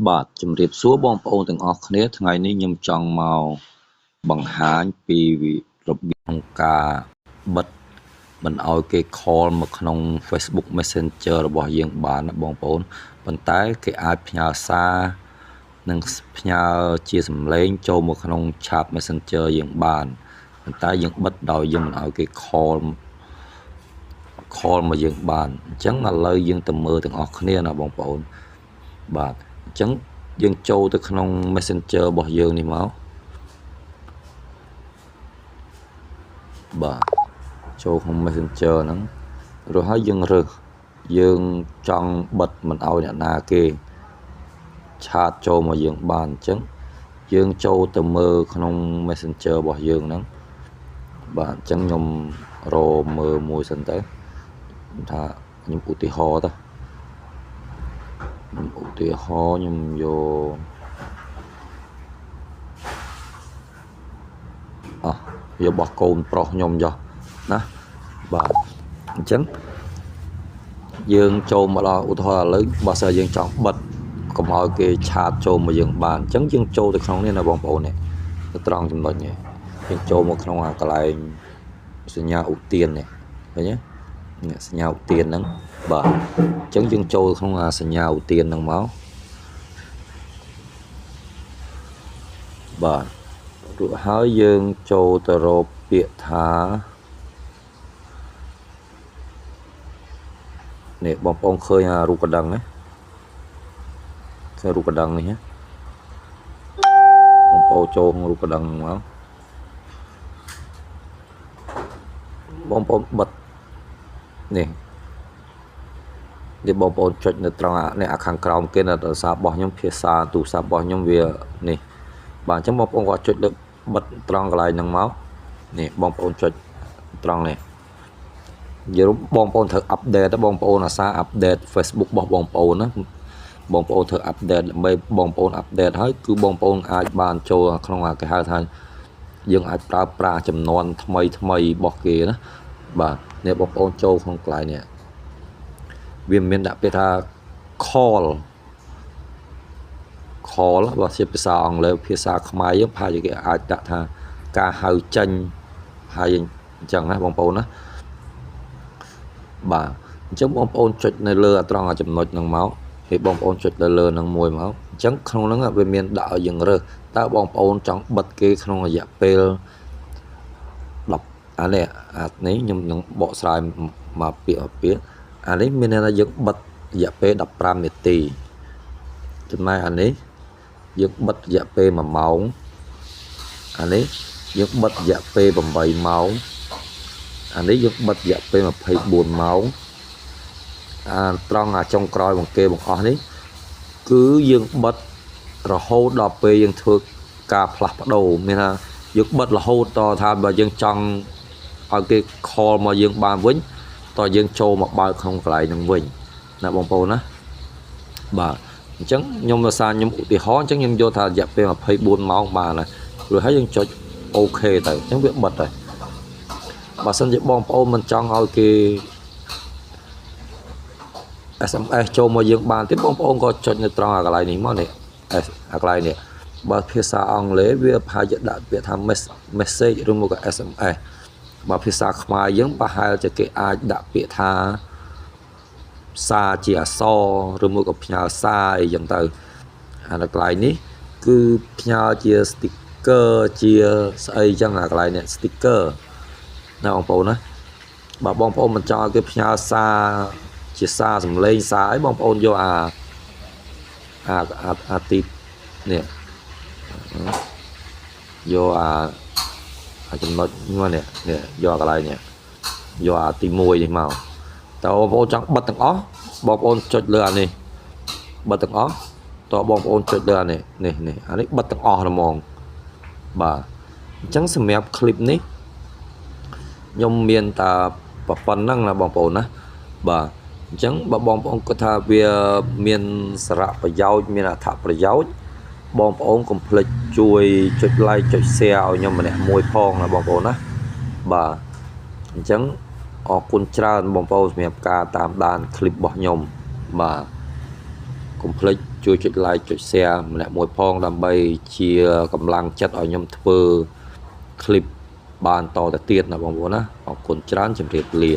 បាទជំរាបសួរបងប្អូនទាំងអស់គ្នាថ្ងៃនេះខ្ញុំចង់មកបង្ហាញពីរបៀបក្នុងការបិទមិនឲ្យគេ call មកក្នុង Facebook Messenger របស់យើងបានណាបងប្អូនប៉ុន្តែគេអាចផ្ញើសារនិងផ្ញើជាសំឡេងចូលមកក្នុង chat Messenger យើងបានប៉ុន្តែយើងបិទដោយយើងមិនឲ្យគេ call មកយើងបានអញ្ចឹងឥឡូវយើងទៅមើលទាំងអស់គ្នាណាបងប្អូនបាទអញ្ចឹងយើងចូលទៅក្នុង Messenger របស់យើងនេះមកបាទចូលក្នុង Messenger ហ្នឹងរួចហើយយើងរើសយើងចង់បិទមិនឲ្យអ្នកណាគេឆាតចូលមកយើងបានអញ្ចឹងយើងចូលទៅមើលក្នុង Messenger របស់យើងហ្នឹងបាទអញ្ចឹងខ្ញុំរមើលមួយសិនទៅថាខ្ញុំឧទាហរណ៍ទៅខ្ញុំយករបស់កូនប្រុសខ្ញុំចុះណាបាទអញ្ចឹងយើងចូលមកដល់ឧទាហរណ៍ឥឡូវបើសិនយើងចង់បិទកុំឲ្យគេឆាតចូលមកយើងបានអញ្ចឹងយើងចូលទៅក្នុងនេះណាបងប្អូននេះទៅត្រង់ចំណុចនេះយើងចូលមកក្នុងកន្លែងសញ្ញាឧទាននេះឃើញទេសញ្ញាឧទានហ្នឹងបាទអញ្ចឹងយើងចូលក្នុងសញ្ញាឧទានហ្នឹងមកបាទរួចហើយយើងចូលទៅរកពាក្យថានេះបងប្អូនឃើញរូបកណ្ដឹងណាឃើញរូបកណ្ដឹងនេះណាបងប្អូនចូលក្នុងរូបកណ្ដឹងមកបងប្អូនបិទនេះបងប្អូនចុចនៅត្រង់នេះខាងក្រោមគេនៅទូរស័ព្ទរបស់ខ្ញុំភាសាទូរស័ព្ទរបស់ខ្ញុំវានេះបាទអញ្ចឹងបងប្អូនក៏ចុចលើបិទត្រង់កន្លែងហ្នឹងមកនេះបងប្អូនចុចត្រង់នេះយើងបងប្អូនត្រូវអាប់ដេតបងប្អូនអាសាអាប់ដេត Facebook របស់បងប្អូនណាបងប្អូនត្រូវអាប់ដេតដើម្បីបងប្អូនអាប់ដេតហើយគឺបងប្អូនអាចបានចូលក្នុងគេហៅថាយើងអាចប្រើប្រាស់ចំនួនថ្មីរបស់គេណាបាទនេះបងប្អូនចូលក្នុងកន្លែងនេះវាមានដាក់ពាក្យថា call បើជាភាសាអង់គ្លេសភាសាខ្មែរយើងប្រហែលជាគេអាចដាក់ថាការហៅចេញហើយអញ្ចឹងណាបងប្អូនណាបាទអញ្ចឹងបងប្អូនចុចនៅលើត្រង់ចំណុចហ្នឹងមកពេលបងប្អូនចុចលើហ្នឹងមួយមកអញ្ចឹងក្នុងហ្នឹងវាមានដាក់ឲ្យយើងរើសតើបងប្អូនចង់បិទគេក្នុងរយៈពេល10អានេះខ្ញុំនឹងបកស្រាយមកពាក្យអានេះមានន័យថាយើងបិទរយៈពេល15នាទីចំណែកអានេះយើងបិទរយៈពេល1ម៉ោងអានេះយើងបិទរយៈពេល8ម៉ោងអានេះយើងបិទរយៈពេល24ម៉ោងត្រង់ចុងក្រោយបង្អស់នេះគឺយើងបិទរហូតដល់ពេលយើងធ្វើការផ្លាស់ប្ដូរមានថាយើងបិទរហូតតថាបើយើងចង់ឲ្យគេ call មកយើងបានវិញតយើងចូលមកបើកក្នុងកន្លែងហ្នឹងវិញណាបងប្អូនណាបាទអញ្ចឹងខ្ញុំឧស្សាហ៍ខ្ញុំឧទាហរណ៍អញ្ចឹងខ្ញុំយកថារយៈពេល24ម៉ោងបានហើយរួចហើយយើងចុចអូខេទៅអញ្ចឹងវាបិទហើយបើសិនជាបងប្អូនមិនចង់ឲ្យគេ SMS ចូលមកយើងបានទេបងប្អូនក៏ចុចនៅត្រង់កន្លែងនេះមកនេះកន្លែងនេះបើភាសាអង់គ្លេសវាប្រហែលជាដាក់ពាក្យថា message ឬមក SMS បើភាសាខ្មែរយើងប្រហែលជាគេអាចដាក់ពាក្យថាសារជាអក្សរឬមកក៏ផ្ញើសារអីចឹងទៅអាកន្លែងនេះគឺផ្ញើជា sticker ជាស្អីចឹងអាកន្លែងនេះ sticker ណាបងប្អូនណាបើបងប្អូនមិនចង់ឲ្យគេផ្ញើសារជាសារសំឡេងសារអីបងប្អូនយកអាទីនេះយកចំណុចនេះយកកន្លែងនេះយកទី1នេះមកតើបងប្អូនចង់បិទទាំងអស់បងប្អូនចុចលើអានេះបិទទាំងអស់តើបងប្អូនចុចលើអានេះអានេះបិទទាំងអស់ហ្មងបាទអញ្ចឹងសម្រាប់คลิปនេះខ្ញុំមានតែប៉ុណ្្នឹងណាបងប្អូនណាបាទអញ្ចឹងបើបងប្អូនគាត់ថាវាមានសារៈប្រយោជន៍មានអត្ថប្រយោជន៍បងប្អូនកុំភ្លេចជួយចុច like ចុច share ឲ្យខ្ញុំម្នាក់មួយផងណាបងប្អូនណាបាទអញ្ចឹងអរគុណច្រើនបងប្អូនសម្រាប់ការតាមដានคลิปរបស់ខ្ញុំបាទកុំភ្លេច ជួយចុច like ចុច share ម្នាក់មួយផងដើម្បីជាកម្លាំងចិត្តឲ្យខ្ញុំធ្វើ clip បានតទៅទៀតណាបងប្អូនណាអរគុណច្រើនជម្រាបលា